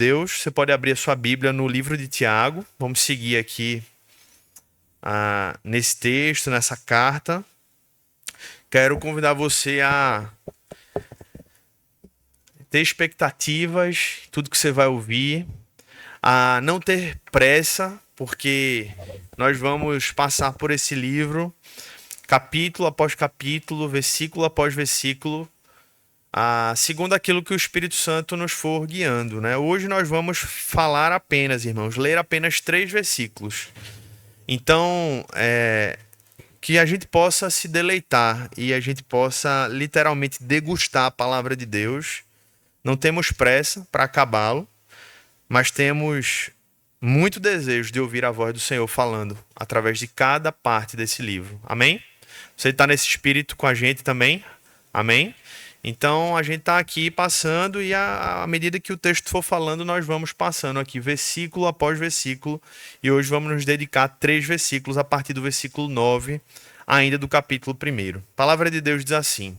Deus, você pode abrir a sua Bíblia no livro de Tiago. Vamos seguir aqui nesse texto, nessa carta. Quero convidar você a ter expectativas, tudo que você vai ouvir, a não ter pressa, porque nós vamos passar por esse livro, capítulo após capítulo, versículo após versículo, segundo aquilo que o Espírito Santo nos for guiando, né? Hoje nós vamos falar apenas, irmãos, ler apenas 3 versículos. Então, que a gente possa se deleitar e a gente possa literalmente degustar a palavra de Deus. Não temos pressa para acabá-lo, mas temos muito desejo de ouvir a voz do Senhor falando através de cada parte desse livro. Amém? Você está nesse espírito com a gente também? Amém? Então a gente está aqui passando e à medida que o texto for falando, nós vamos passando aqui versículo após versículo. E hoje vamos nos dedicar a 3 versículos a partir do versículo 9, ainda do capítulo 1. A palavra de Deus diz assim: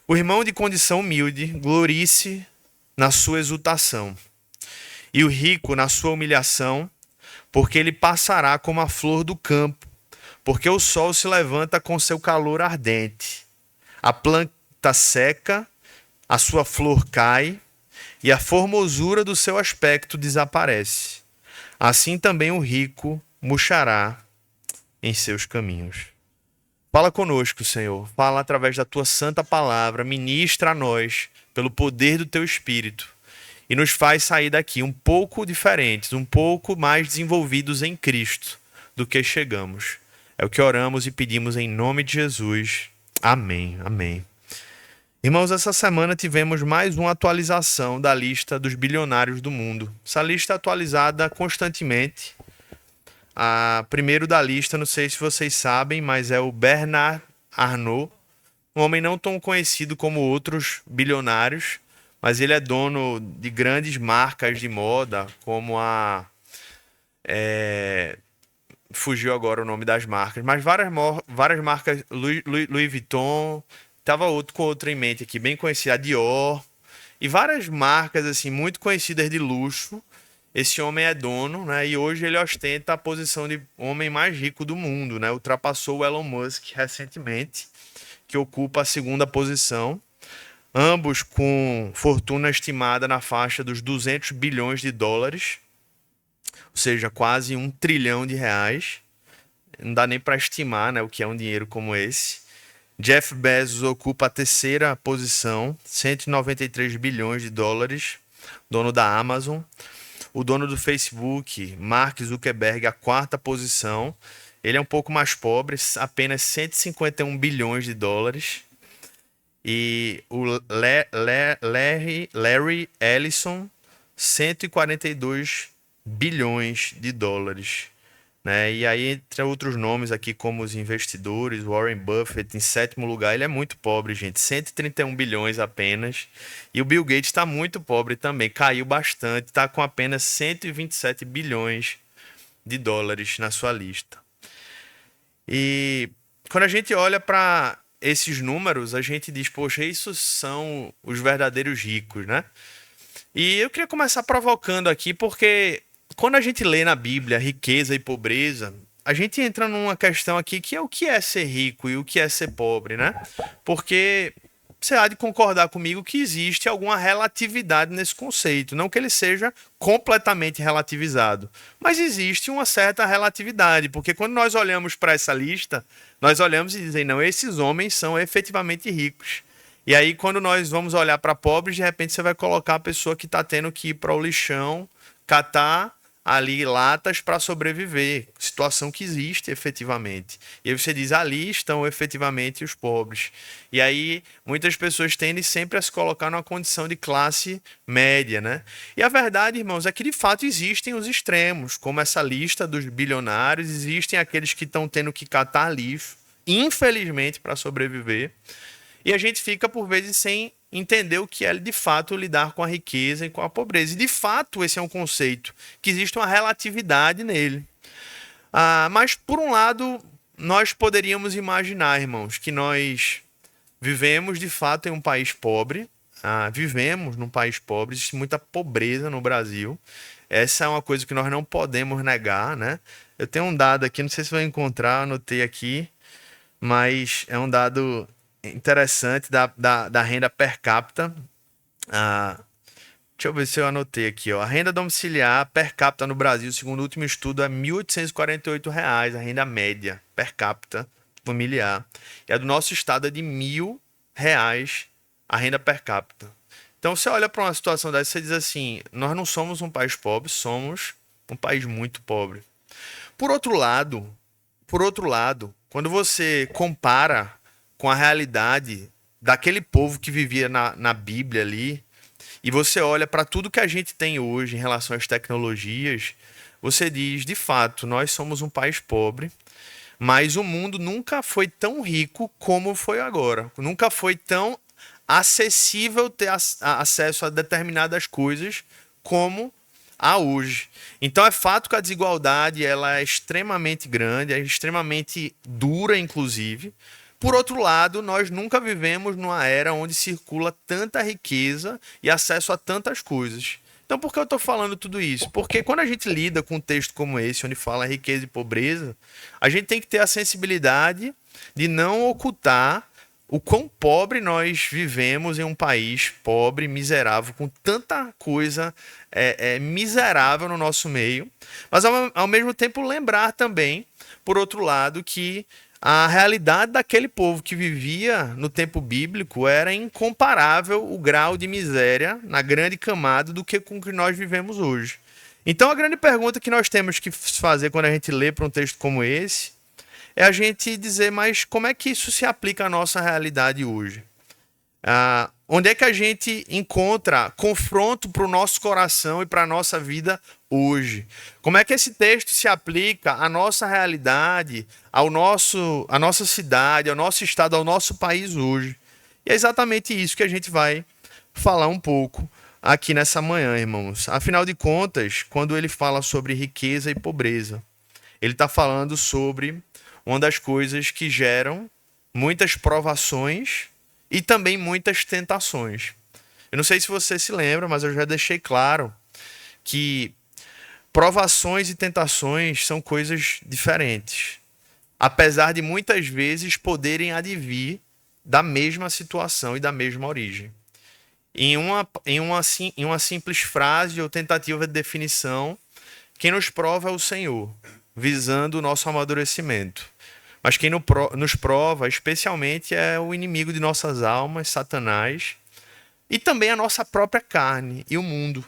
o irmão de condição humilde glorie-se na sua exultação, e o rico na sua humilhação, porque ele passará como a flor do campo, porque o sol se levanta com seu calor ardente. A planta seca, a sua flor cai, e a formosura do seu aspecto desaparece. Assim também o rico murchará em seus caminhos. Fala conosco, Senhor. Fala através da tua santa palavra, ministra a nós pelo poder do teu Espírito e nos faz sair daqui um pouco diferentes, um pouco mais desenvolvidos em Cristo do que chegamos. É o que oramos e pedimos em nome de Jesus. Amém. Amém. Irmãos, essa semana tivemos mais uma atualização da lista dos bilionários do mundo. Essa lista é atualizada constantemente. Primeiro da lista, não sei se vocês sabem, mas é o Bernard Arnault, um homem não tão conhecido como outros bilionários, mas ele é dono de grandes marcas de moda, como fugiu agora o nome das marcas, mas várias marcas, Louis Vuitton, estava com outra em mente aqui, bem conhecida, a Dior, e várias marcas assim muito conhecidas de luxo. Esse homem é dono, né? E hoje ele ostenta a posição de homem mais rico do mundo, né? Ultrapassou o Elon Musk recentemente, que ocupa a 2ª posição. Ambos com fortuna estimada na faixa dos 200 bilhões de dólares, ou seja, quase R$ 1 trilhão. Não dá nem para estimar, né, o que é um dinheiro como esse. Jeff Bezos ocupa a 3ª posição, 193 bilhões de dólares, dono da Amazon. O dono do Facebook, Mark Zuckerberg, a 4ª posição. Ele é um pouco mais pobre, apenas 151 bilhões de dólares. E o Larry Ellison, 142 bilhões de dólares. Né? E aí, entre outros nomes aqui, como os investidores, Warren Buffett, em 7º lugar, ele é muito pobre, gente, 131 bilhões apenas. E o Bill Gates está muito pobre também, caiu bastante, está com apenas 127 bilhões de dólares na sua lista. E quando a gente olha para esses números, a gente diz, poxa, isso são os verdadeiros ricos, né? E eu queria começar provocando aqui, porque quando a gente lê na Bíblia riqueza e pobreza, a gente entra numa questão aqui que é o que é ser rico e o que é ser pobre, né? Porque você há de concordar comigo que existe alguma relatividade nesse conceito. Não que ele seja completamente relativizado, mas existe uma certa relatividade, porque quando nós olhamos para essa lista, nós olhamos e dizemos, não, esses homens são efetivamente ricos. E aí, quando nós vamos olhar para pobres, de repente você vai colocar a pessoa que está tendo que ir para o lixão, catar ali latas para sobreviver, situação que existe efetivamente. E aí você diz, ali estão efetivamente os pobres. E aí muitas pessoas tendem sempre a se colocar numa condição de classe média, né? E a verdade, irmãos, é que de fato existem os extremos, como essa lista dos bilionários, existem aqueles que estão tendo que catar lixo, infelizmente, para sobreviver. E a gente fica, por vezes, sem entender o que é, de fato, lidar com a riqueza e com a pobreza. E, de fato, esse é um conceito que existe uma relatividade nele. Mas, por um lado, nós poderíamos imaginar, irmãos, que nós vivemos, de fato, em um país pobre. vivemos num país pobre, existe muita pobreza no Brasil. Essa é uma coisa que nós não podemos negar, né? Eu tenho um dado aqui, não sei se vai encontrar, anotei aqui, mas é um dado interessante da renda per capita. Ah, deixa eu ver se eu anotei aqui, ó. A renda domiciliar per capita no Brasil, segundo o último estudo, é R$ 1.848, a renda média per capita familiar. E a do nosso estado é de R$ 1.000 a renda per capita. Então você olha para uma situação dessa e diz assim: nós não somos um país pobre, somos um país muito pobre. Por outro lado, quando você compara com a realidade daquele povo que vivia na Bíblia ali, e você olha para tudo que a gente tem hoje em relação às tecnologias, você diz, de fato, nós somos um país pobre, mas o mundo nunca foi tão rico como foi agora. Nunca foi tão acessível ter acesso a determinadas coisas como há hoje. Então é fato que a desigualdade ela é extremamente grande, é extremamente dura, inclusive. Por outro lado, nós nunca vivemos numa era onde circula tanta riqueza e acesso a tantas coisas. Então, por que eu estou falando tudo isso? Porque quando a gente lida com um texto como esse, onde fala riqueza e pobreza, a gente tem que ter a sensibilidade de não ocultar o quão pobre nós vivemos em um país pobre, miserável, com tanta coisa miserável no nosso meio, mas ao mesmo tempo lembrar também, por outro lado, que a realidade daquele povo que vivia no tempo bíblico era incomparável o grau de miséria na grande camada do que com o que nós vivemos hoje. Então a grande pergunta que nós temos que fazer quando a gente lê para um texto como esse é a gente dizer, mas como é que isso se aplica à nossa realidade hoje? Onde é que a gente encontra confronto para o nosso coração e para a nossa vida hoje? Como é que esse texto se aplica à nossa realidade, à nossa cidade, ao nosso estado, ao nosso país hoje? E é exatamente isso que a gente vai falar um pouco aqui nessa manhã, irmãos. Afinal de contas, quando ele fala sobre riqueza e pobreza, ele está falando sobre uma das coisas que geram muitas provações e também muitas tentações. Eu não sei se você se lembra, mas eu já deixei claro que provações e tentações são coisas diferentes, apesar de muitas vezes poderem advir da mesma situação e da mesma origem. Em uma simples frase ou tentativa de definição, quem nos prova é o Senhor, visando o nosso amadurecimento. Mas quem nos prova, especialmente, é o inimigo de nossas almas, Satanás, e também a nossa própria carne e o mundo.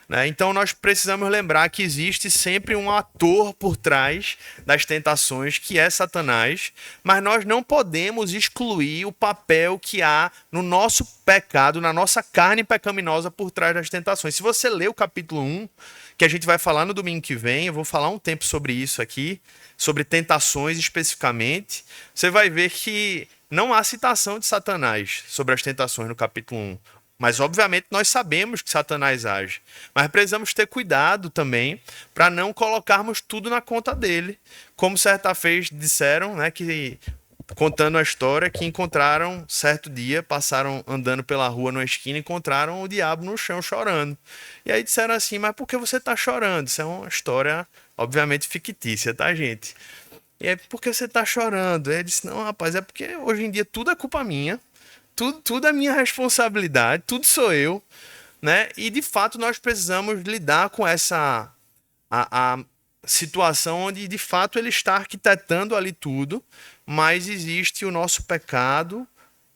Né? Então nós precisamos lembrar que existe sempre um ator por trás das tentações, que é Satanás, mas nós não podemos excluir o papel que há no nosso pecado, na nossa carne pecaminosa por trás das tentações. Se você ler o capítulo 1, que a gente vai falar no domingo que vem, eu vou falar um tempo sobre isso aqui, sobre tentações especificamente, você vai ver que não há citação de Satanás sobre as tentações no capítulo 1. Mas, obviamente, nós sabemos que Satanás age. Mas precisamos ter cuidado também para não colocarmos tudo na conta dele. Como certa vez disseram, né, que, contando a história, que encontraram, certo dia, passaram andando pela rua numa esquina e encontraram o diabo no chão chorando. E aí disseram assim, mas por que você está chorando? Isso é uma história, obviamente, fictícia, tá, gente? E aí, por que você está chorando? Ele disse, não, rapaz, é porque hoje em dia tudo é culpa minha. Tudo é minha responsabilidade, tudo sou eu, né? E de fato nós precisamos lidar com essa a situação onde de fato ele está arquitetando ali tudo, mas existe o nosso pecado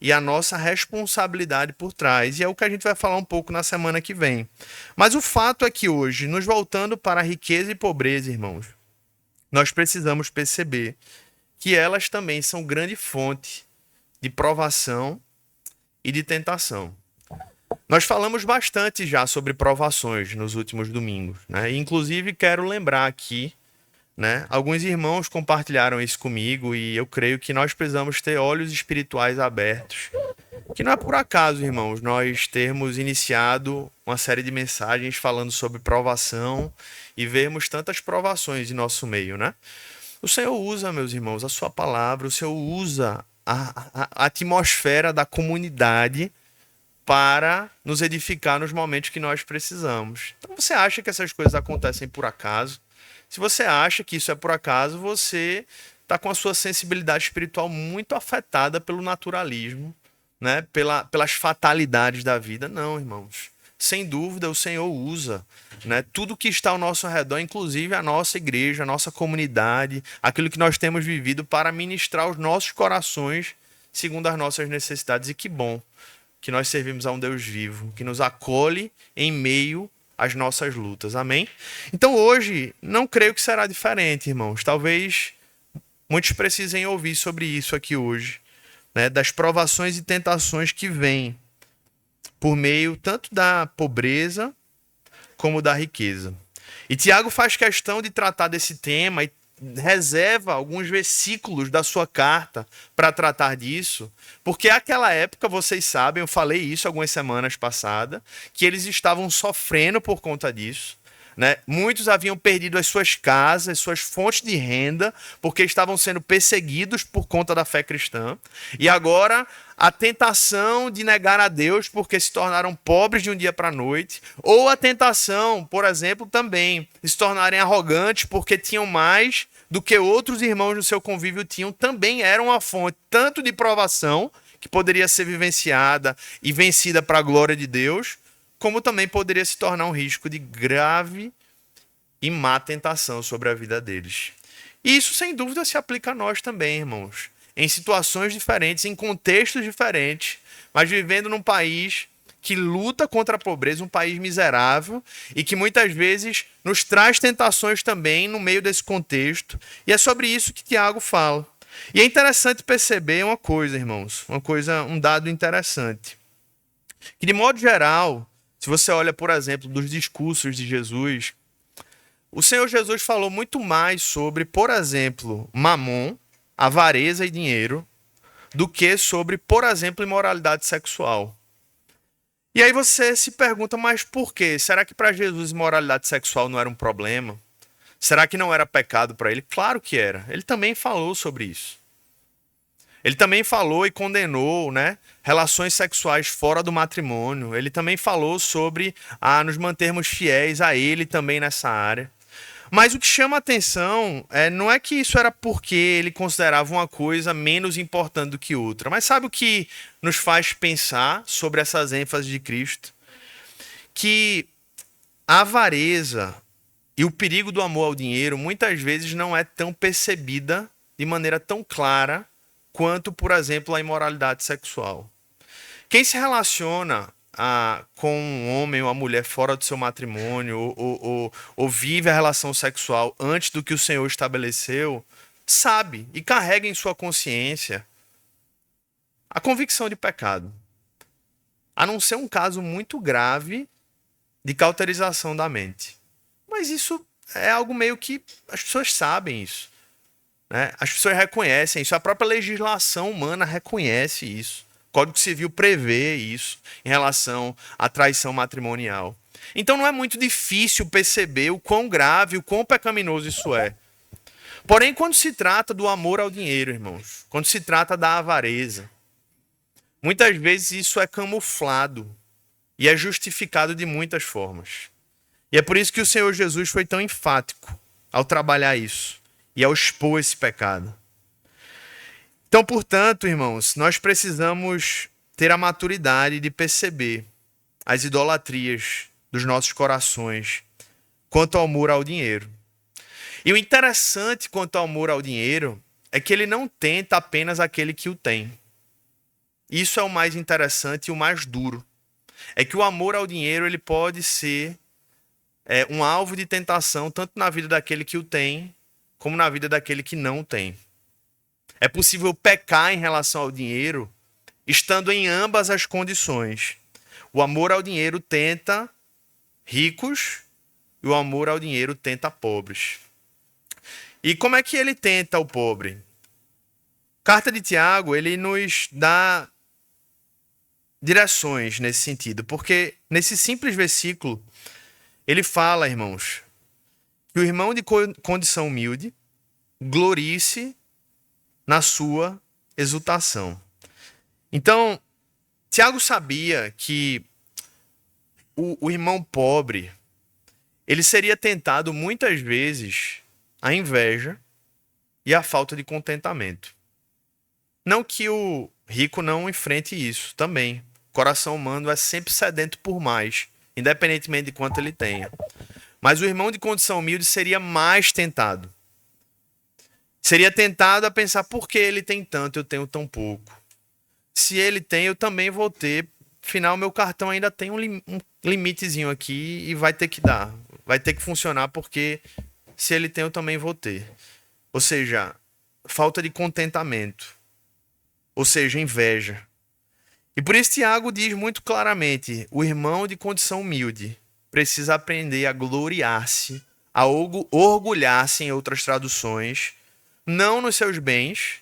e a nossa responsabilidade por trás. E é o que a gente vai falar um pouco na semana que vem. Mas o fato é que hoje, nos voltando para a riqueza e pobreza, irmãos, nós precisamos perceber que elas também são grande fonte de provação e de tentação. Nós falamos bastante já sobre provações nos últimos domingos, né? Inclusive quero lembrar aqui, né? Alguns irmãos compartilharam isso comigo e eu creio que nós precisamos ter olhos espirituais abertos. Que não é por acaso, irmãos, nós termos iniciado uma série de mensagens falando sobre provação e vermos tantas provações em nosso meio, né? O Senhor usa, meus irmãos, a sua palavra, o Senhor usa a atmosfera da comunidade para nos edificar nos momentos que nós precisamos. Então, você acha que essas coisas acontecem por acaso? Se você acha que isso é por acaso, você está com a sua sensibilidade espiritual muito afetada pelo naturalismo, né? Pelas fatalidades da vida. Não, irmãos. Sem dúvida, o Senhor usa, né, tudo que está ao nosso redor, inclusive a nossa igreja, a nossa comunidade, aquilo que nós temos vivido para ministrar os nossos corações segundo as nossas necessidades. E que bom que nós servimos a um Deus vivo, que nos acolhe em meio às nossas lutas. Amém? Então hoje, não creio que será diferente, irmãos. Talvez muitos precisem ouvir sobre isso aqui hoje, né, das provações e tentações que vêm por meio tanto da pobreza como da riqueza. E Tiago faz questão de tratar desse tema e reserva alguns versículos da sua carta para tratar disso, porque naquela época, vocês sabem, eu falei isso algumas semanas passadas, que eles estavam sofrendo por conta disso. Né? Muitos haviam perdido as suas casas, as suas fontes de renda, porque estavam sendo perseguidos por conta da fé cristã. E agora a tentação de negar a Deus porque se tornaram pobres de um dia para a noite, ou a tentação, por exemplo, também de se tornarem arrogantes porque tinham mais do que outros irmãos no seu convívio tinham, também era uma fonte tanto de provação, que poderia ser vivenciada e vencida para a glória de Deus, como também poderia se tornar um risco de grave e má tentação sobre a vida deles. E isso, sem dúvida, se aplica a nós também, irmãos. Em situações diferentes, em contextos diferentes, mas vivendo num país que luta contra a pobreza, um país miserável, e que muitas vezes nos traz tentações também no meio desse contexto. E é sobre isso que Tiago fala. E é interessante perceber uma coisa, irmãos, um dado interessante. Que, de modo geral, se você olha, por exemplo, dos discursos de Jesus, o Senhor Jesus falou muito mais sobre, por exemplo, mamon, avareza e dinheiro, do que sobre, por exemplo, imoralidade sexual. E aí você se pergunta, mas por quê? Será que para Jesus imoralidade sexual não era um problema? Será que não era pecado para ele? Claro que era. Ele também falou sobre isso. Ele também falou e condenou, né, relações sexuais fora do matrimônio. Ele também falou sobre nos mantermos fiéis a ele também nessa área. Mas o que chama a atenção não é que isso era porque ele considerava uma coisa menos importante do que outra. Mas sabe o que nos faz pensar sobre essas ênfases de Cristo? Que a avareza e o perigo do amor ao dinheiro muitas vezes não é tão percebida de maneira tão clara quanto, por exemplo, a imoralidade sexual. Quem se relaciona com um homem ou uma mulher fora do seu matrimônio ou vive a relação sexual antes do que o Senhor estabeleceu, sabe e carrega em sua consciência a convicção de pecado. A não ser um caso muito grave de cauterização da mente. Mas isso é algo meio que as pessoas sabem isso. Né? As pessoas reconhecem isso, a própria legislação humana reconhece isso. O Código Civil prevê isso em relação à traição matrimonial. Então não é muito difícil perceber o quão grave, o quão pecaminoso isso é. Porém, quando se trata do amor ao dinheiro, irmãos, quando se trata da avareza, muitas vezes isso é camuflado e é justificado de muitas formas. E é por isso que o Senhor Jesus foi tão enfático ao trabalhar isso e ao expor esse pecado. Então, portanto, irmãos, nós precisamos ter a maturidade de perceber as idolatrias dos nossos corações quanto ao amor ao dinheiro. E o interessante quanto ao amor ao dinheiro é que ele não tenta apenas aquele que o tem. Isso é o mais interessante e o mais duro. É que o amor ao dinheiro ele pode ser um alvo de tentação tanto na vida daquele que o tem, como na vida daquele que não tem. É possível pecar em relação ao dinheiro, estando em ambas as condições. O amor ao dinheiro tenta ricos e o amor ao dinheiro tenta pobres. E como é que ele tenta o pobre? Carta de Tiago, ele nos dá direções nesse sentido, porque nesse simples versículo, ele fala, irmãos, que o irmão de condição humilde glorie-se na sua exultação. Então, Tiago sabia que o irmão pobre, ele seria tentado muitas vezes à inveja e à falta de contentamento. Não que o rico não enfrente isso também. O coração humano é sempre sedento por mais, independentemente de quanto ele tenha. Mas o irmão de condição humilde seria mais tentado. Seria tentado a pensar, por que ele tem tanto, eu tenho tão pouco? Se ele tem, eu também vou ter. Afinal, meu cartão ainda tem um limitezinho aqui e vai ter que dar. Vai ter que funcionar porque se ele tem, eu também vou ter. Ou seja, falta de contentamento. Ou seja, inveja. E por isso Tiago diz muito claramente, o irmão de condição humilde precisa aprender a gloriar-se, a orgulhar-se em outras traduções, não nos seus bens,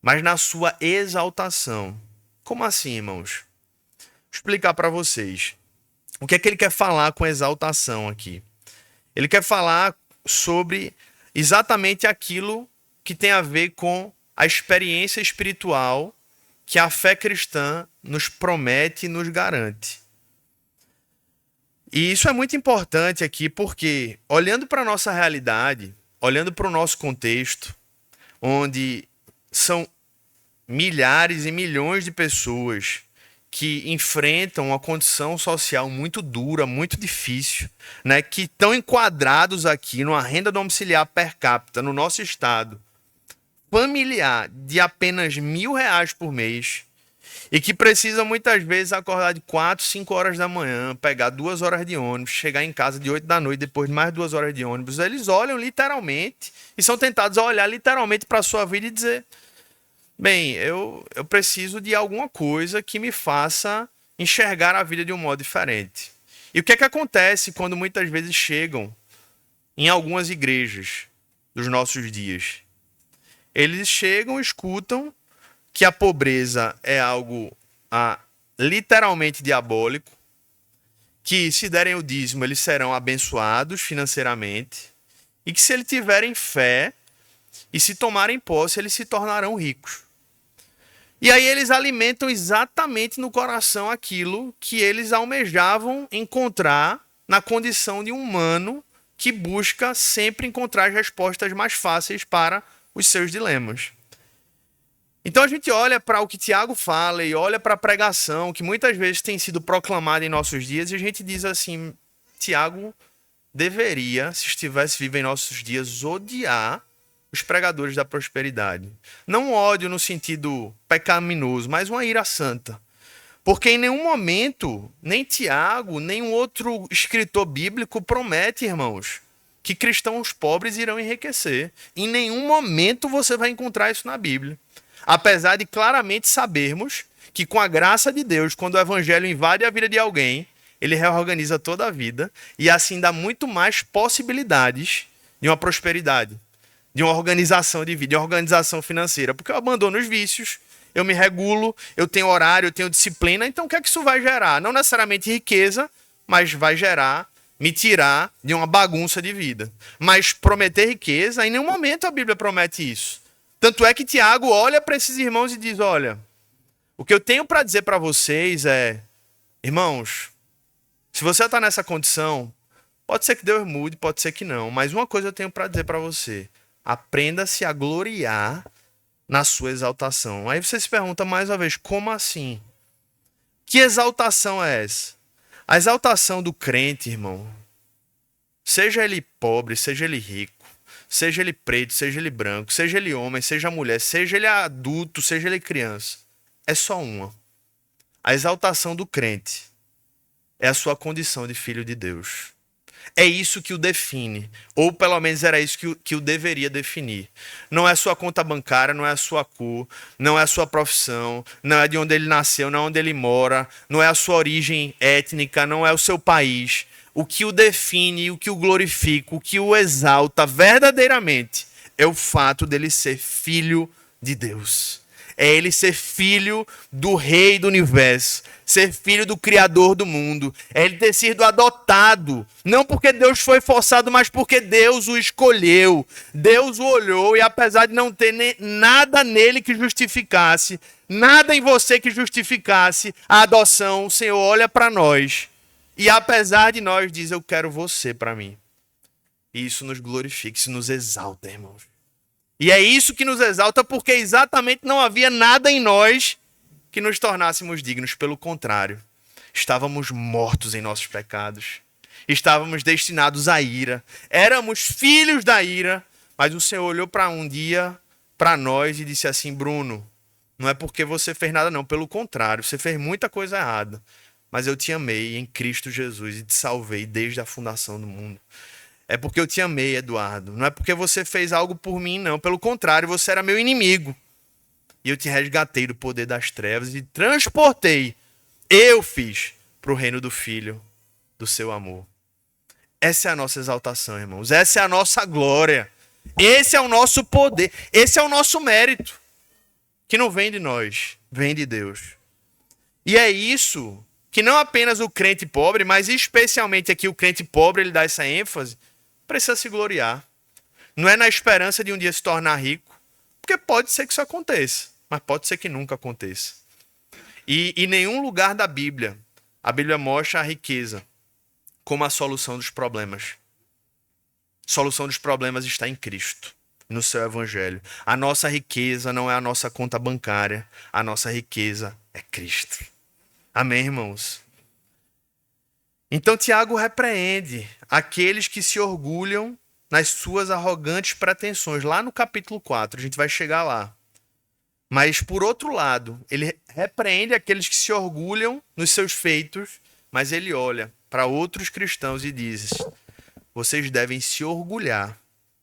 mas na sua exaltação. Como assim, irmãos? Vou explicar para vocês. O que é que ele quer falar com exaltação aqui? Ele quer falar sobre exatamente aquilo que tem a ver com a experiência espiritual que a fé cristã nos promete e nos garante. E isso é muito importante aqui porque, olhando para a nossa realidade, olhando para o nosso contexto, onde são milhares e milhões de pessoas que enfrentam uma condição social muito dura, muito difícil, né, que estão enquadrados aqui numa renda domiciliar per capita no nosso estado, familiar de apenas R$ 1.000 por mês e que precisa muitas vezes acordar de 4, 5 horas da manhã, pegar 2 horas de ônibus, chegar em casa de 8 da noite depois de mais 2 horas de ônibus, eles olham literalmente e são tentados a olhar literalmente para a sua vida e dizer, bem, eu preciso de alguma coisa que me faça enxergar a vida de um modo diferente. E o que é que acontece quando muitas vezes chegam em algumas igrejas dos nossos dias? Eles chegam, escutam que a pobreza é algo literalmente diabólico, que se derem o dízimo eles serão abençoados financeiramente e que se eles tiverem fé e se tomarem posse eles se tornarão ricos. E aí eles alimentam exatamente no coração aquilo que eles almejavam encontrar na condição de um humano que busca sempre encontrar as respostas mais fáceis para os seus dilemas. Então a gente olha para o que Tiago fala e olha para a pregação que muitas vezes tem sido proclamada em nossos dias e a gente diz assim, Tiago deveria, se estivesse vivo em nossos dias, odiar os pregadores da prosperidade. Não ódio no sentido pecaminoso, mas uma ira santa. Porque em nenhum momento, nem Tiago, nem um outro escritor bíblico promete, irmãos, que cristãos pobres irão enriquecer. Em nenhum momento você vai encontrar isso na Bíblia. Apesar de claramente sabermos que com a graça de Deus, quando o evangelho invade a vida de alguém, ele reorganiza toda a vida e assim dá muito mais possibilidades de uma prosperidade, de uma organização de vida, de uma organização financeira. Porque eu abandono os vícios, eu me regulo, eu tenho horário, eu tenho disciplina. Então o que é que isso vai gerar? Não necessariamente riqueza, mas vai gerar, me tirar de uma bagunça de vida. Mas prometer riqueza, em nenhum momento a Bíblia promete isso. Tanto é que Tiago olha para esses irmãos e diz, olha, o que eu tenho para dizer para vocês é, irmãos, se você está nessa condição, pode ser que Deus mude, pode ser que não, mas uma coisa eu tenho para dizer para você, aprenda-se a gloriar na sua exaltação. Aí você se pergunta mais uma vez, como assim? Que exaltação é essa? A exaltação do crente, irmão, seja ele pobre, seja ele rico, seja ele preto, seja ele branco, seja ele homem, seja mulher, seja ele adulto, seja ele criança, é só uma. A exaltação do crente é a sua condição de filho de Deus. É isso que o define, ou pelo menos era isso que o deveria definir. Não é a sua conta bancária, não é a sua cor, não é a sua profissão, não é de onde ele nasceu, não é onde ele mora, não é a sua origem étnica, não é o seu país. O que o define, o que o glorifica, o que o exalta verdadeiramente é o fato dele ser filho de Deus. É ele ser filho do Rei do Universo, ser filho do Criador do mundo. É ele ter sido adotado, não porque Deus foi forçado, mas porque Deus o escolheu. Deus o olhou e apesar de não ter nada nele que justificasse, nada em você que justificasse a adoção. O Senhor olha para nós e, apesar de nós, diz: eu quero você para mim. E isso nos glorifica, isso nos exalta, irmãos. E é isso que nos exalta, porque exatamente não havia nada em nós que nos tornássemos dignos. Pelo contrário, estávamos mortos em nossos pecados. Estávamos destinados à ira. Éramos filhos da ira. Mas o Senhor olhou para um dia para nós e disse assim: Bruno, não é porque você fez nada não. Pelo contrário, você fez muita coisa errada. Mas eu te amei em Cristo Jesus e te salvei desde a fundação do mundo. É porque eu te amei, Eduardo. Não é porque você fez algo por mim, não. Pelo contrário, você era meu inimigo. E eu te resgatei do poder das trevas e transportei. Eu fiz para o reino do Filho do seu amor. Essa é a nossa exaltação, irmãos. Essa é a nossa glória. Esse é o nosso poder. Esse é o nosso mérito. Que não vem de nós, vem de Deus. E é isso que não apenas o crente pobre, mas especialmente aqui o crente pobre, ele dá essa ênfase, precisa se gloriar. Não é na esperança de um dia se tornar rico, porque pode ser que isso aconteça, mas pode ser que nunca aconteça. E em nenhum lugar da Bíblia, a Bíblia mostra a riqueza como a solução dos problemas. A solução dos problemas está em Cristo, no seu evangelho. A nossa riqueza não é a nossa conta bancária, a nossa riqueza é Cristo. Amém, irmãos? Então Tiago repreende aqueles que se orgulham nas suas arrogantes pretensões. Lá no capítulo 4, a gente vai chegar lá. Mas, por outro lado, ele repreende aqueles que se orgulham nos seus feitos, mas ele olha para outros cristãos e diz: vocês devem se orgulhar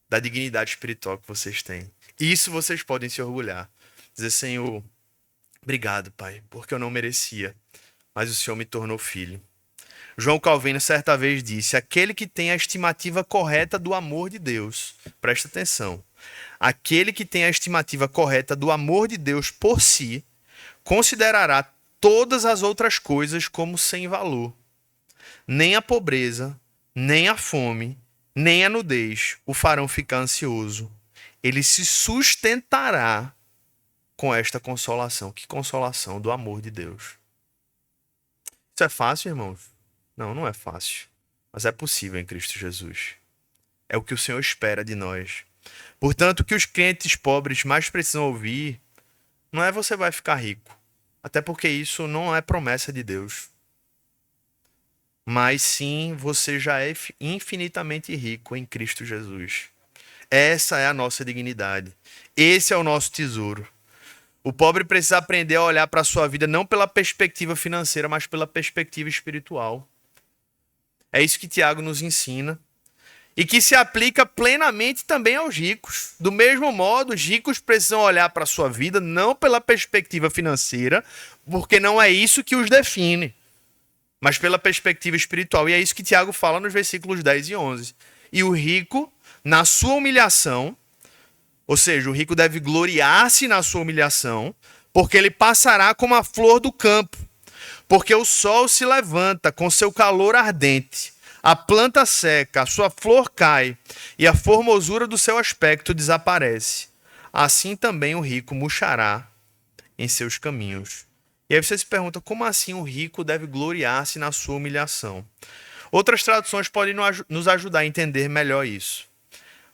da dignidade espiritual que vocês têm. Isso vocês podem se orgulhar. Dizer: Senhor, obrigado, Pai, porque eu não merecia, mas o Senhor me tornou filho. João Calvino certa vez disse: aquele que tem a estimativa correta do amor de Deus, presta atenção, aquele que tem a estimativa correta do amor de Deus por si, considerará todas as outras coisas como sem valor. Nem a pobreza, nem a fome, nem a nudez o farão ficar ansioso. Ele se sustentará com esta consolação. Que consolação? Do amor de Deus. Isso é fácil, irmãos? Não, não é fácil. Mas é possível em Cristo Jesus. É o que o Senhor espera de nós. Portanto, o que os crentes pobres mais precisam ouvir não é: você vai ficar rico. Até porque isso não é promessa de Deus. Mas sim, você já é infinitamente rico em Cristo Jesus. Essa é a nossa dignidade. Esse é o nosso tesouro. O pobre precisa aprender a olhar para a sua vida não pela perspectiva financeira, mas pela perspectiva espiritual. É isso que Tiago nos ensina. E que se aplica plenamente também aos ricos. Do mesmo modo, os ricos precisam olhar para a sua vida não pela perspectiva financeira, porque não é isso que os define, mas pela perspectiva espiritual. E é isso que Tiago fala nos versículos 10 e 11. E o rico, na sua humilhação, ou seja, o rico deve gloriar-se na sua humilhação, porque ele passará como a flor do campo. Porque o sol se levanta com seu calor ardente, a planta seca, a sua flor cai, e a formosura do seu aspecto desaparece. Assim também o rico murchará em seus caminhos. E aí você se pergunta: como assim o rico deve gloriar-se na sua humilhação? Outras traduções podem nos ajudar a entender melhor isso.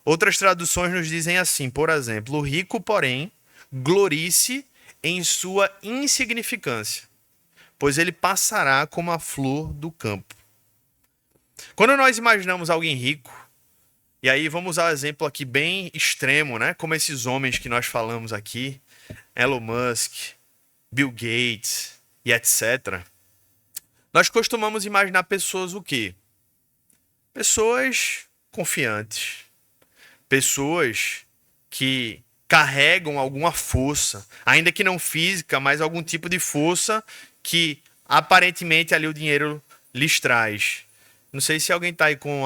Outras traduções nos dizem assim, por exemplo: o rico, porém, glorie-se em sua insignificância, pois ele passará como a flor do campo. Quando nós imaginamos alguém rico, e aí vamos usar um exemplo aqui bem extremo, né? Como esses homens que nós falamos aqui, Elon Musk, Bill Gates e etc. Nós costumamos imaginar pessoas o quê? Pessoas confiantes. Pessoas que carregam alguma força, ainda que não física, mas algum tipo de força que aparentemente ali o dinheiro lhes traz. Não sei se alguém está aí com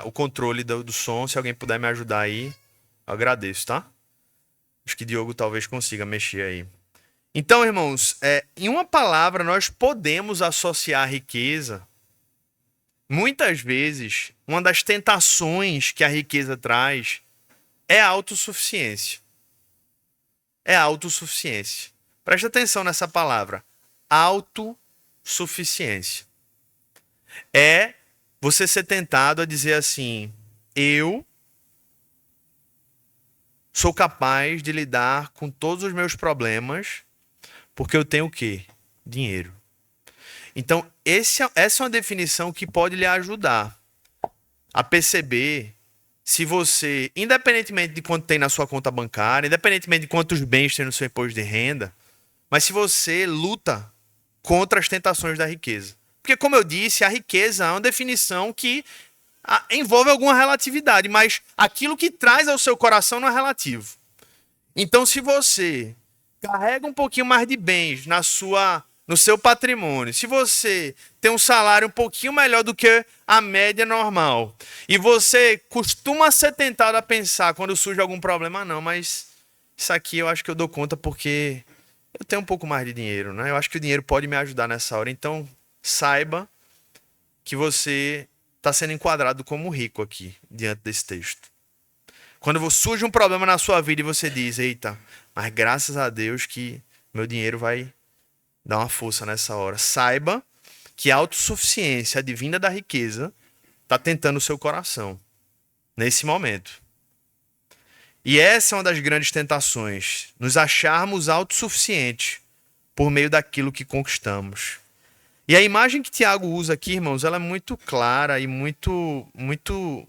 o controle do som, se alguém puder me ajudar aí, eu agradeço, tá? Acho que Diogo talvez consiga mexer aí. Então, irmãos, em uma palavra, nós podemos associar a riqueza. Muitas vezes, uma das tentações que a riqueza traz é a autossuficiência. É a autossuficiência. Presta atenção nessa palavra. Autossuficiência. É você ser tentado a dizer assim: eu sou capaz de lidar com todos os meus problemas porque eu tenho o quê? Dinheiro. Então, essa é uma definição que pode lhe ajudar a perceber se você, independentemente de quanto tem na sua conta bancária, independentemente de quantos bens tem no seu imposto de renda, mas se você luta contra as tentações da riqueza. Porque, como eu disse, a riqueza é uma definição que envolve alguma relatividade, mas aquilo que traz ao seu coração não é relativo. Então, se você carrega um pouquinho mais de bens no seu patrimônio, se você tem um salário um pouquinho melhor do que a média normal, e você costuma ser tentado a pensar quando surge algum problema, não, mas isso aqui eu acho que eu dou conta porque eu tenho um pouco mais de dinheiro, né? Eu acho que o dinheiro pode me ajudar nessa hora. Então, saiba que você está sendo enquadrado como rico aqui, diante desse texto. Quando surge um problema na sua vida e você diz, eita, mas graças a Deus que meu dinheiro vai dar uma força nessa hora. Saiba que a autossuficiência advinda da riqueza está tentando o seu coração nesse momento. E essa é uma das grandes tentações, nos acharmos autossuficientes por meio daquilo que conquistamos. E a imagem que Tiago usa aqui, irmãos, ela é muito clara e muito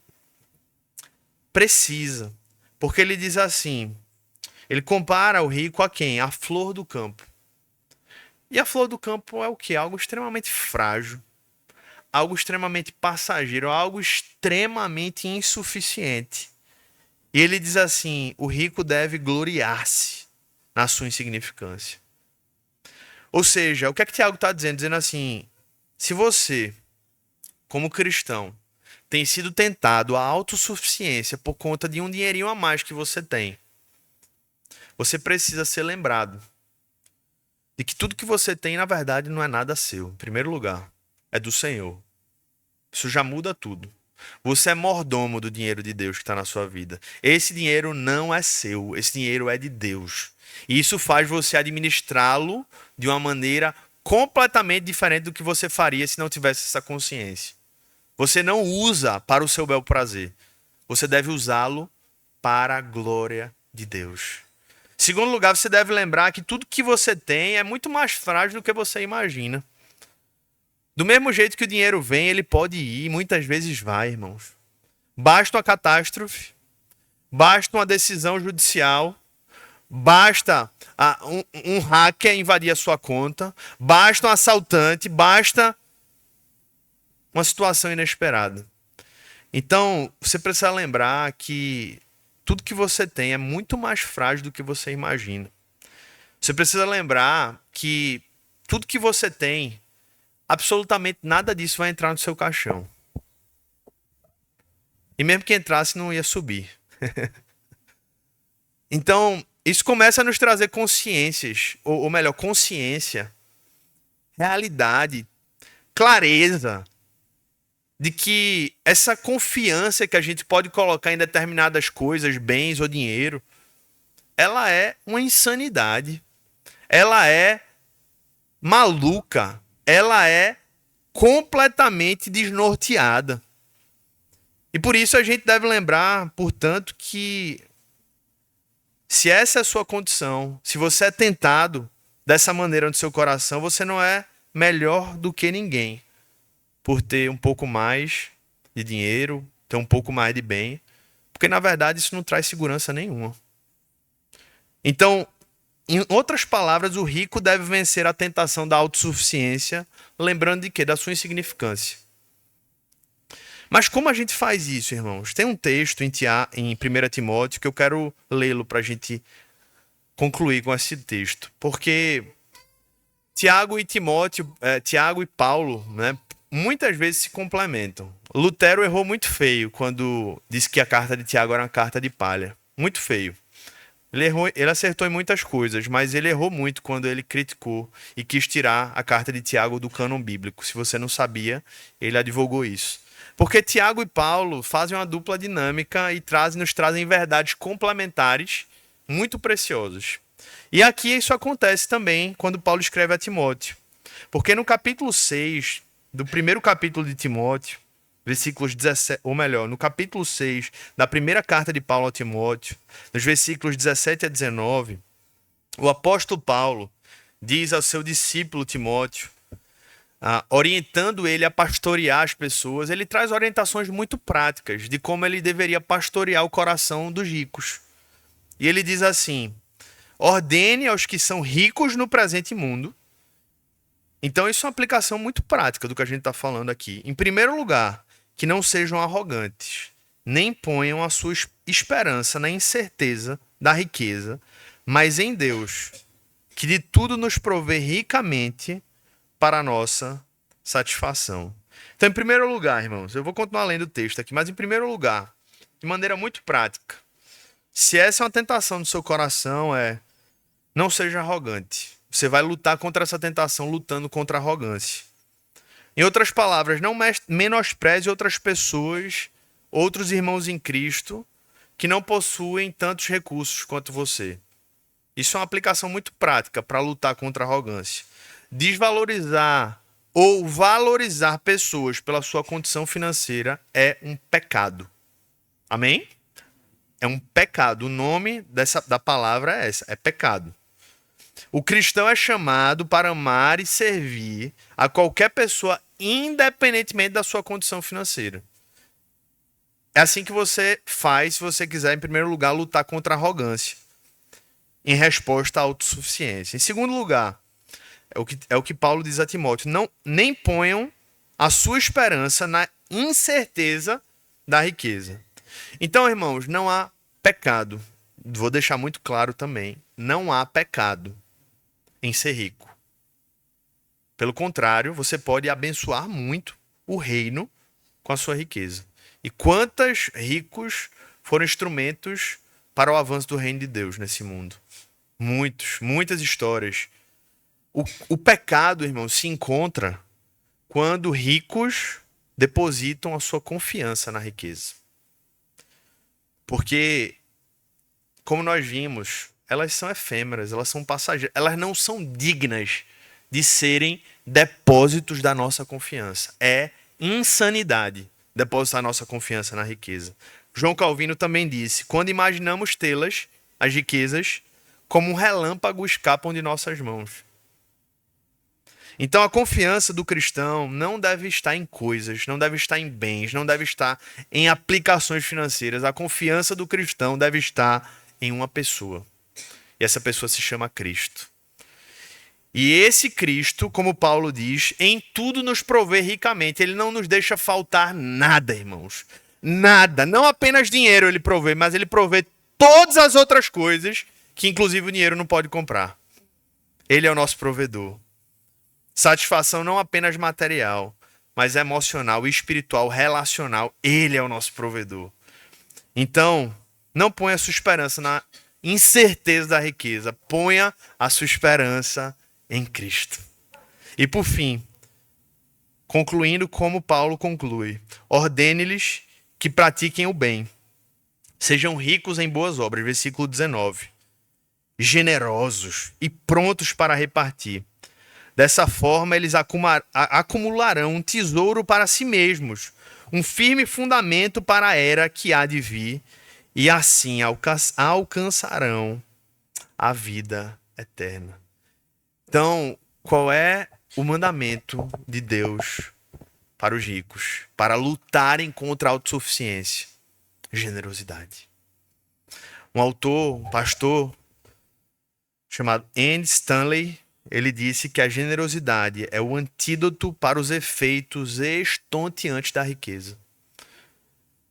precisa. Porque ele diz assim, ele compara o rico a quem? A flor do campo. E a flor do campo é o quê? Algo extremamente frágil, algo extremamente passageiro, algo extremamente insuficiente. E ele diz assim, o rico deve gloriar-se na sua insignificância. Ou seja, o que é que Tiago está dizendo? Dizendo assim, se você, como cristão, tem sido tentado à autossuficiência por conta de um dinheirinho a mais que você tem, você precisa ser lembrado de que tudo que você tem, na verdade, não é nada seu. Em primeiro lugar, é do Senhor. Isso já muda tudo. Você é mordomo do dinheiro de Deus que está na sua vida. Esse dinheiro não é seu, esse dinheiro é de Deus. E isso faz você administrá-lo de uma maneira completamente diferente do que você faria se não tivesse essa consciência. Você não usa para o seu bel prazer. Você deve usá-lo para a glória de Deus. Em segundo lugar, você deve lembrar que tudo que você tem é muito mais frágil do que você imagina. Do mesmo jeito que o dinheiro vem, ele pode ir, muitas vezes vai, irmãos. Basta uma catástrofe, basta uma decisão judicial, basta um hacker invadir a sua conta, basta um assaltante, basta uma situação inesperada. Então, você precisa lembrar que tudo que você tem é muito mais frágil do que você imagina. Você precisa lembrar que tudo que você tem, absolutamente nada disso vai entrar no seu caixão. E mesmo que entrasse, não ia subir. Então, isso começa a nos trazer consciências, ou melhor, consciência, realidade, clareza de que essa confiança que a gente pode colocar em determinadas coisas, bens ou dinheiro, ela é uma insanidade. Ela é maluca. Ela é completamente desnorteada. E por isso a gente deve lembrar, portanto, que se essa é a sua condição, se você é tentado dessa maneira no seu coração, você não é melhor do que ninguém por ter um pouco mais de dinheiro, ter um pouco mais de bem, porque na verdade isso não traz segurança nenhuma. Então, em outras palavras, o rico deve vencer a tentação da autossuficiência, lembrando de quê? Da sua insignificância. Mas como a gente faz isso, irmãos? Tem um texto em 1 Timóteo que eu quero lê-lo para a gente concluir com esse texto. Porque Tiago e Paulo, né, muitas vezes se complementam. Lutero errou muito feio quando disse que a carta de Tiago era uma carta de palha. Muito feio. Ele acertou em muitas coisas, mas ele errou muito quando ele criticou e quis tirar a carta de Tiago do cânon bíblico. Se você não sabia, ele advogou isso. Porque Tiago e Paulo fazem uma dupla dinâmica e nos trazem verdades complementares muito preciosas. E aqui isso acontece também quando Paulo escreve a Timóteo. Porque no capítulo 6, do primeiro capítulo de Timóteo, versículos 17, ou melhor, no capítulo 6 da primeira carta de Paulo a Timóteo, nos versículos 17 a 19, o apóstolo Paulo diz ao seu discípulo Timóteo, orientando ele a pastorear as pessoas, ele traz orientações muito práticas de como ele deveria pastorear o coração dos ricos. E ele diz assim: ordene aos que são ricos no presente mundo. Então isso é uma aplicação muito prática do que a gente está falando aqui. Em primeiro lugar, que não sejam arrogantes, nem ponham a sua esperança na incerteza da riqueza, mas em Deus, que de tudo nos provê ricamente para a nossa satisfação. Então, em primeiro lugar, irmãos, eu vou continuar lendo o texto aqui, mas em primeiro lugar, de maneira muito prática, se essa é uma tentação do seu coração, não seja arrogante. Você vai lutar contra essa tentação lutando contra a arrogância. Em outras palavras, não menospreze outras pessoas, outros irmãos em Cristo, que não possuem tantos recursos quanto você. Isso é uma aplicação muito prática para lutar contra a arrogância. Desvalorizar ou valorizar pessoas pela sua condição financeira é um pecado. Amém? É um pecado. O nome da palavra é essa, é pecado. O cristão é chamado para amar e servir a qualquer pessoa, independentemente da sua condição financeira. É assim que você faz se você quiser, em primeiro lugar, lutar contra a arrogância, em resposta à autossuficiência. Em segundo lugar, é o que Paulo diz a Timóteo: nem ponham a sua esperança na incerteza da riqueza. Então, irmãos, não há pecado. Vou deixar muito claro também. Não há pecado em ser rico. Pelo contrário, você pode abençoar muito o reino com a sua riqueza. E quantos ricos foram instrumentos para o avanço do reino de Deus nesse mundo? Muitas histórias. O pecado, irmão, se encontra quando ricos depositam a sua confiança na riqueza. Porque, como nós vimos, elas são efêmeras, elas são passageiras, elas não são dignas de serem depósitos da nossa confiança. É insanidade depositar a nossa confiança na riqueza. João Calvino também disse: quando imaginamos tê-las, as riquezas, como um relâmpago escapam de nossas mãos. Então a confiança do cristão não deve estar em coisas, não deve estar em bens, não deve estar em aplicações financeiras. A confiança do cristão deve estar em uma pessoa. E essa pessoa se chama Cristo. E esse Cristo, como Paulo diz, em tudo nos provê ricamente. Ele não nos deixa faltar nada, irmãos. Nada. Não apenas dinheiro ele provê, mas ele provê todas as outras coisas que inclusive o dinheiro não pode comprar. Ele é o nosso provedor. Satisfação não apenas material, mas emocional, espiritual, relacional. Ele é o nosso provedor. Então, não ponha a sua esperança na incerteza da riqueza. Ponha a sua esperança em Cristo. E por fim, concluindo como Paulo conclui: ordene-lhes que pratiquem o bem. Sejam ricos em boas obras. Versículo 19. Generosos e prontos para repartir. Dessa forma, eles acumularão um tesouro para si mesmos, um firme fundamento para a era que há de vir, e assim alcançarão a vida eterna. Então, qual é o mandamento de Deus para os ricos, para lutarem contra a autossuficiência? Generosidade. Um autor, um pastor, chamado Andy Stanley, ele disse que a generosidade é o antídoto para os efeitos estonteantes da riqueza.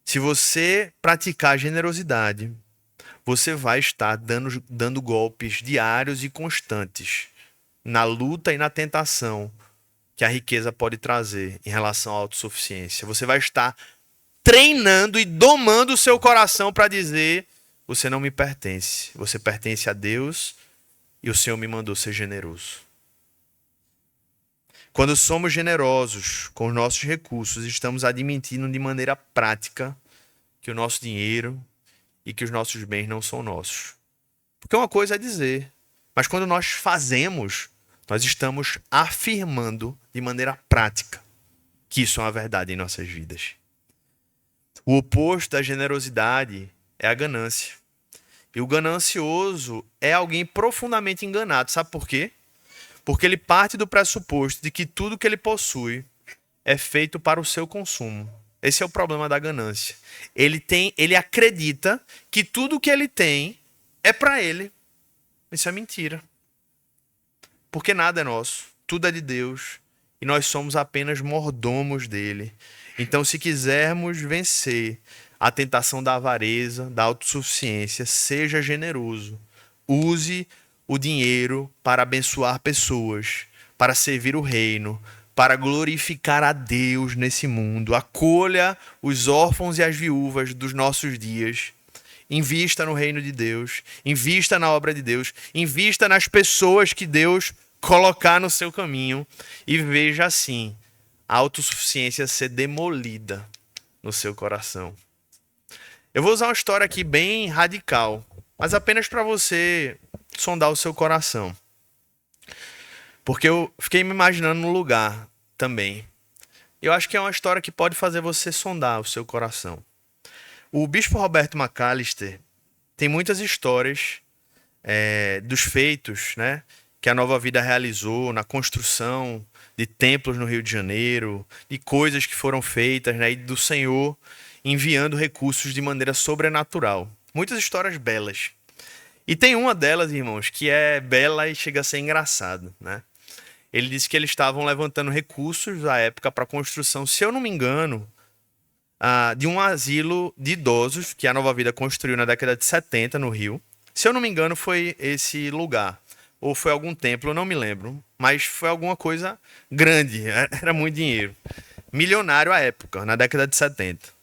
Se você praticar generosidade, você vai estar dando golpes diários e constantes na luta e na tentação que a riqueza pode trazer em relação à autossuficiência. Você vai estar treinando e domando o seu coração para dizer: você não me pertence, você pertence a Deus e o Senhor me mandou ser generoso. Quando somos generosos com os nossos recursos, estamos admitindo de maneira prática que o nosso dinheiro e que os nossos bens não são nossos. Porque uma coisa é dizer: Mas quando nós fazemos, nós estamos afirmando de maneira prática que isso é uma verdade em nossas vidas. O oposto da generosidade é a ganância. E o ganancioso é alguém profundamente enganado. Sabe por quê? Porque ele parte do pressuposto de que tudo que ele possui é feito para o seu consumo. Esse é o problema da ganância. Ele acredita que tudo que ele tem é para ele. Isso é mentira. Porque nada é nosso, tudo é de Deus e nós somos apenas mordomos dele. Então, se quisermos vencer a tentação da avareza, da autossuficiência, seja generoso. Use o dinheiro para abençoar pessoas, para servir o reino, para glorificar a Deus nesse mundo. Acolha os órfãos e as viúvas dos nossos dias. Invista no reino de Deus, invista na obra de Deus, invista nas pessoas que Deus colocar no seu caminho e veja assim a autossuficiência ser demolida no seu coração. Eu vou usar uma história aqui bem radical, mas apenas para você sondar o seu coração. Porque eu fiquei me imaginando no lugar também. Eu acho que é uma história que pode fazer você sondar o seu coração. O bispo Roberto McAllister tem muitas histórias dos feitos, né, que a Nova Vida realizou na construção de templos no Rio de Janeiro, de coisas que foram feitas, né, e do Senhor enviando recursos de maneira sobrenatural. Muitas histórias belas. E tem uma delas, irmãos, que é bela e chega a ser engraçado, né? Ele disse que eles estavam levantando recursos à época para a construção, se eu não me engano, de um asilo de idosos que a Nova Vida construiu na década de 70 no Rio. Se eu não me engano, foi esse lugar. Ou foi algum templo, eu não me lembro. Mas foi alguma coisa grande, era muito dinheiro. Milionário à época, na década de 70.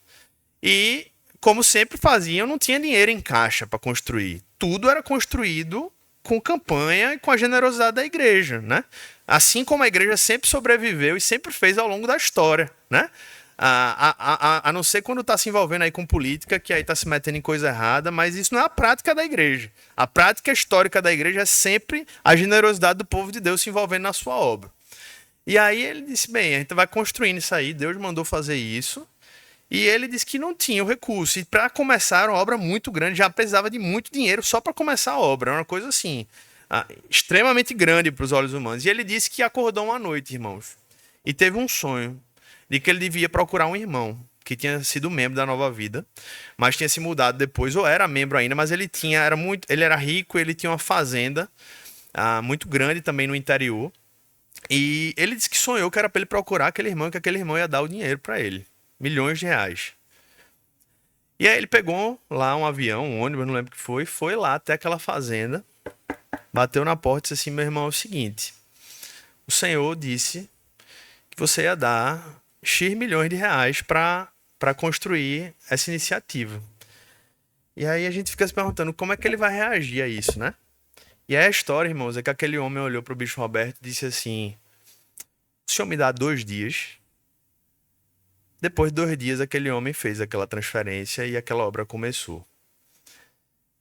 E, como sempre faziam, não tinha dinheiro em caixa para construir. Tudo era construído com campanha e com a generosidade da igreja, né? Assim como a igreja sempre sobreviveu e sempre fez ao longo da história, né? A não ser quando está se envolvendo aí com política, que aí está se metendo em coisa errada, mas isso não é a prática da igreja. A prática histórica da igreja é sempre a generosidade do povo de Deus se envolvendo na sua obra. E aí ele disse, bem, a gente vai construindo isso aí, Deus mandou fazer isso, e ele disse que não tinha o recurso. E para começar uma obra muito grande, já precisava de muito dinheiro só para começar a obra. Era uma coisa assim, extremamente grande para os olhos humanos. E ele disse que acordou uma noite, irmãos, e teve um sonho de que ele devia procurar um irmão que tinha sido membro da Nova Vida, mas tinha se mudado depois, ou era membro ainda, mas ele era rico, ele tinha uma fazenda muito grande também no interior. E ele disse que sonhou que era para ele procurar aquele irmão, que aquele irmão ia dar o dinheiro para ele. Milhões de reais. E aí ele pegou lá um avião, um ônibus, não lembro o que foi lá até aquela fazenda, bateu na porta e disse assim, meu irmão, é o seguinte, o Senhor disse que você ia dar X milhões de reais para construir essa iniciativa. E aí a gente fica se perguntando como é que ele vai reagir a isso, né? E aí a história, irmãos, é que aquele homem olhou para o bicho Roberto e disse assim, o senhor me dá 2 dias? Depois de 2 dias, aquele homem fez aquela transferência e aquela obra começou.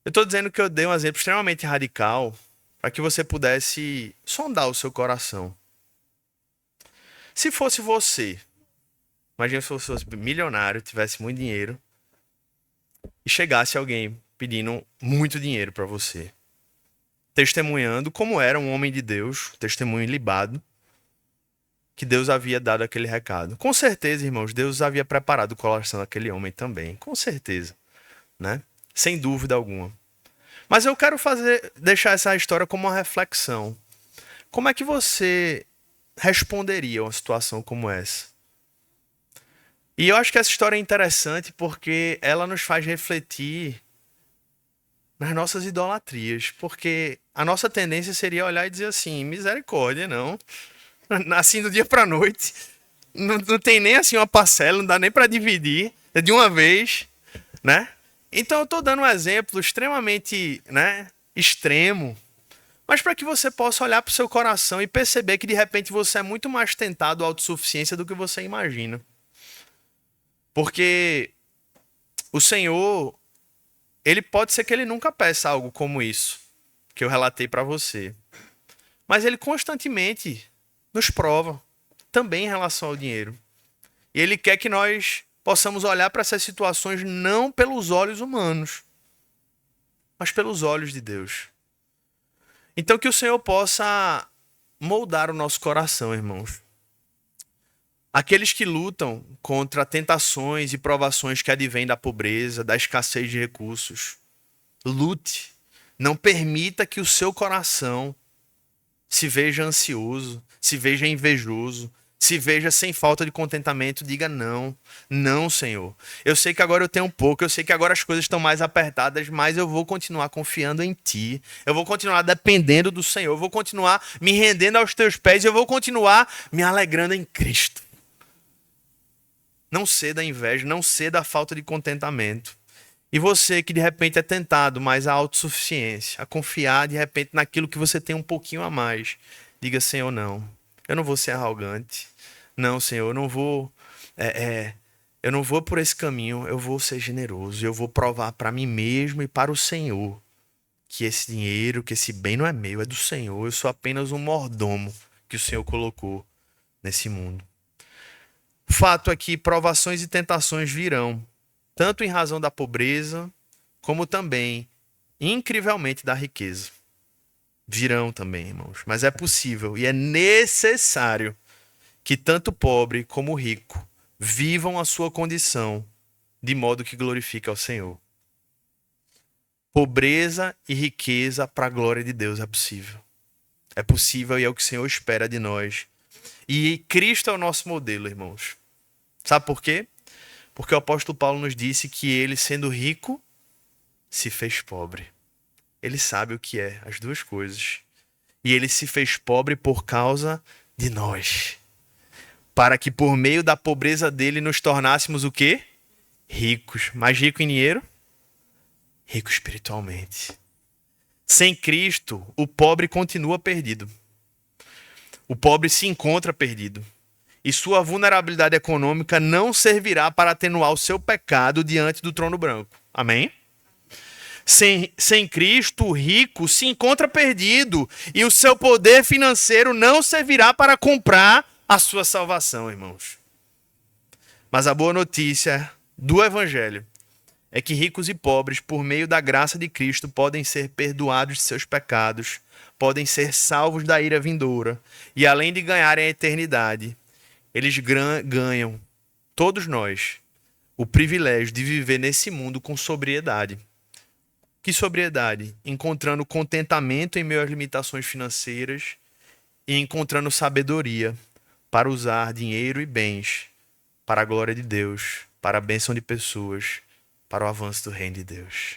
Eu estou dizendo que eu dei um exemplo extremamente radical para que você pudesse sondar o seu coração. Se fosse você, imagina se você fosse milionário, tivesse muito dinheiro e chegasse alguém pedindo muito dinheiro para você, testemunhando como era um homem de Deus, testemunho ilibado, que Deus havia dado aquele recado. Com certeza, irmãos, Deus havia preparado o coração daquele homem também. Com certeza, né? Sem dúvida alguma. Mas eu quero deixar essa história como uma reflexão. Como é que você responderia a uma situação como essa? E eu acho que essa história é interessante porque ela nos faz refletir nas nossas idolatrias. Porque a nossa tendência seria olhar e dizer assim, misericórdia, não. Assim do dia para noite, não tem nem assim uma parcela, não dá nem para dividir, é de uma vez, né? Então eu estou dando um exemplo extremamente, né, extremo, mas para que você possa olhar para o seu coração e perceber que de repente você é muito mais tentado à autossuficiência do que você imagina. Porque o Senhor, ele pode ser que ele nunca peça algo como isso. que eu relatei para você. Mas ele constantemente nos prova, também em relação ao dinheiro. E ele quer que nós possamos olhar para essas situações não pelos olhos humanos, mas pelos olhos de Deus. Então que o Senhor possa moldar o nosso coração, irmãos. Aqueles que lutam contra tentações e provações que advêm da pobreza, da escassez de recursos, lute. Não permita que o seu coração se veja ansioso, se veja invejoso, se veja sem falta de contentamento. Diga não, não, Senhor. Eu sei que agora eu tenho um pouco, eu sei que agora as coisas estão mais apertadas, mas eu vou continuar confiando em Ti. Eu vou continuar dependendo do Senhor, eu vou continuar me rendendo aos Teus pés, eu vou continuar me alegrando em Cristo. Não ceda à inveja, não ceda à falta de contentamento. E você que de repente é tentado mais à autossuficiência, a confiar de repente naquilo que você tem um pouquinho a mais, diga: Senhor, não, eu não vou ser arrogante. Não, Senhor, eu não vou por esse caminho, eu vou ser generoso. Eu vou provar para mim mesmo e para o Senhor que esse dinheiro, que esse bem não é meu, é do Senhor. Eu sou apenas um mordomo que o Senhor colocou nesse mundo. Fato é que provações e tentações virão, tanto em razão da pobreza, como também, incrivelmente, da riqueza. Virão também, irmãos. Mas é possível e é necessário que tanto o pobre como o rico vivam a sua condição de modo que glorifique ao Senhor. Pobreza e riqueza para a glória de Deus é possível. É possível e é o que o Senhor espera de nós. E Cristo é o nosso modelo, irmãos. Sabe por quê? Porque o apóstolo Paulo nos disse que ele, sendo rico, se fez pobre. Ele sabe o que é, as duas coisas. E ele se fez pobre por causa de nós. Para que por meio da pobreza dele nos tornássemos o quê? Ricos. Mais rico em dinheiro? Rico espiritualmente. Sem Cristo, o pobre continua perdido. O pobre se encontra perdido. E sua vulnerabilidade econômica não servirá para atenuar o seu pecado diante do trono branco. Amém? Sem Cristo, o rico se encontra perdido e o seu poder financeiro não servirá para comprar a sua salvação, irmãos. Mas a boa notícia do Evangelho é que ricos e pobres, por meio da graça de Cristo, podem ser perdoados de seus pecados, podem ser salvos da ira vindoura e, além de ganharem a eternidade, eles ganham, todos nós, o privilégio de viver nesse mundo com sobriedade. Que sobriedade? Encontrando contentamento em meio às limitações financeiras e encontrando sabedoria para usar dinheiro e bens para a glória de Deus, para a bênção de pessoas, para o avanço do reino de Deus.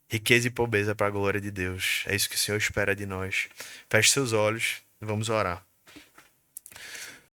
Riqueza e pobreza para a glória de Deus. É isso que o Senhor espera de nós. Feche seus olhos e vamos orar.